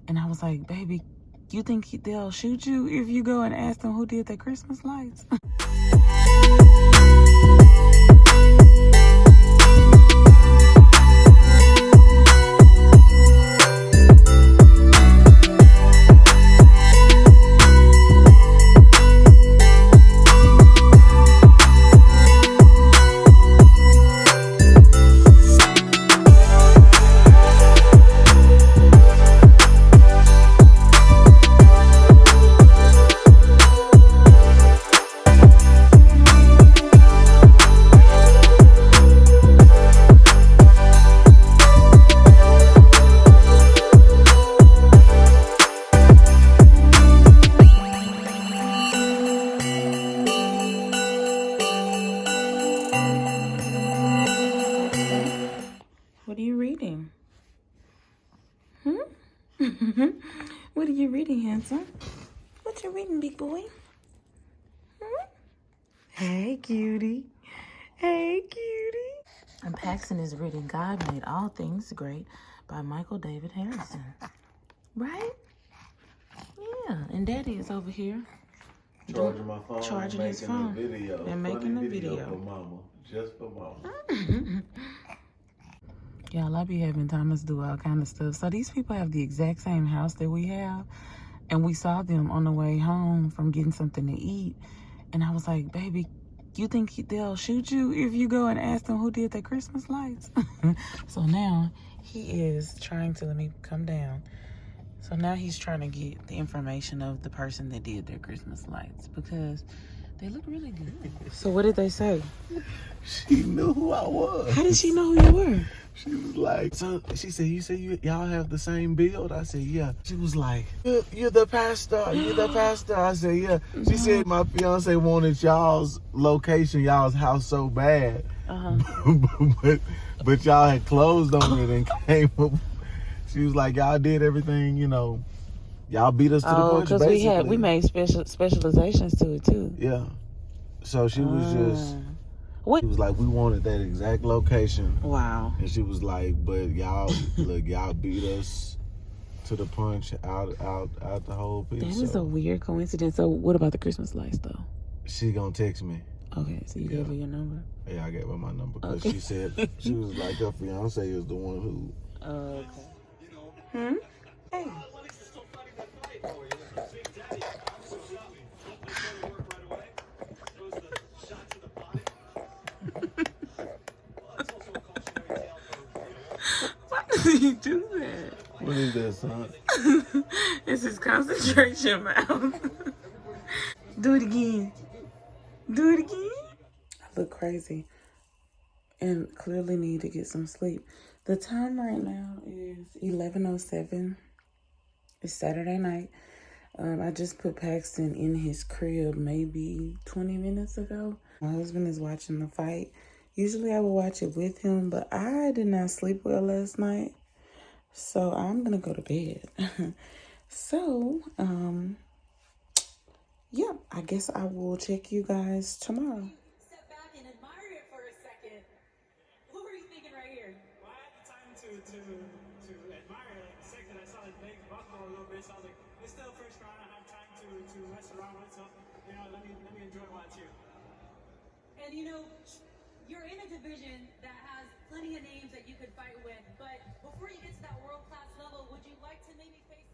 And I was like, baby, you think they'll shoot you if you go and ask them who did their Christmas lights? What are you reading? What are you reading, handsome? What you reading, big boy? Hey, cutie. Hey, cutie. And Paxton is reading God Made All Things Great by Michael David Harrison. Right? Yeah. And Daddy is over here. Charging my phone. Charging his phone. Video. And making a video. For mama. Just for mama. Y'all, I be having Thomas do all kind of stuff. So these people have the exact same house that we have. And we saw them on the way home from getting something to eat. And I was like, baby, you think they'll shoot you if you go and ask them who did their Christmas lights? So now he is trying to, let me come down. So now he's trying to get the information of the person that did their Christmas lights because they look really good. So what did they say? She knew who I was. How did she know who you were? She was like, so she said, you said y'all have the same build? I said, yeah. She was like, you're the pastor. You're the pastor. I said, yeah. She said my fiance wanted y'all's location, y'all's house so bad. but y'all had closed on it and came up. She was like, y'all did everything, you know. Y'all beat us to the punch, basically. Because we made specializations to it too. Yeah. So she was just... What? She was like, we wanted that exact location. Wow. And she was like, but y'all, look, y'all beat us to the punch out the whole piece. That is a weird coincidence. So what about the Christmas lights, though? She gonna text me. Okay, so you gave her your number? Yeah, I gave her my number because she said, she was like, her fiance is the one who... Okay. Hey. Why do you do that? What is that, son? This is concentration mouth. Do it again. Do it again. I look crazy and clearly need to get some sleep. The time right now is 11:07. It's Saturday night. I just put Paxton in his crib maybe 20 minutes ago. My husband is watching the fight. Usually I would watch it with him, but I did not sleep well last night. So I'm going to go to bed. So, yeah, I guess I will check you guys tomorrow. Step back and admire it for a second. What were you thinking right here? Well, I had the time to admire it. Like the second I saw it make buckle a little bit, so I was like, it's still first round. I have time to mess around with it. So, you know, let me enjoy while it's here. And you know, you're in a division that has plenty of names that you could fight with, but before you get to that world-class level, would you like to maybe face...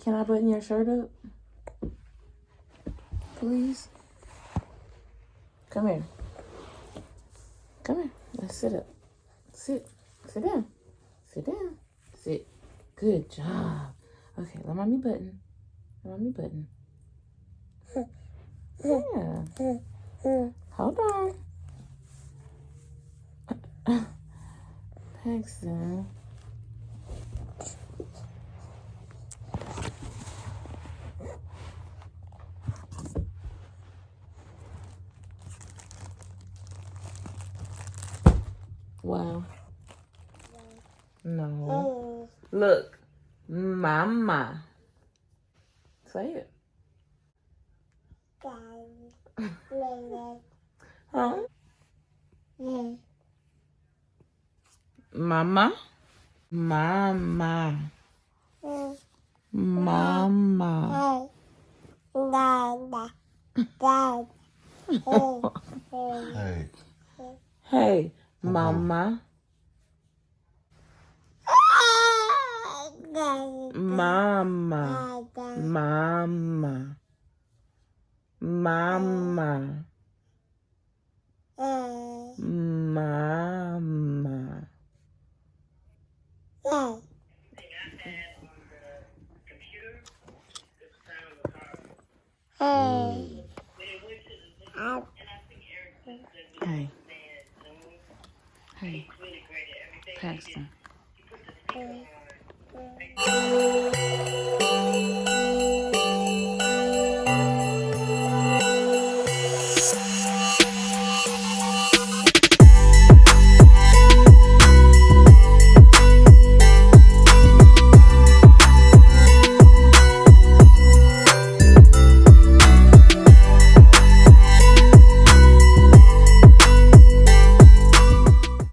Can I button your shirt up? Please? Come here. Come here. Let's sit up. Sit. Sit down. Sit down. Sit. Good job. Okay, let mommy button. Let mommy button. Yeah. Hold on. Paxton. Look. Mama. Say it. Huh? Mama. Mama. Mama. Hey. Hey, mama. Mama. Mama. Mama. Mama. Hey. Hey. Paxton.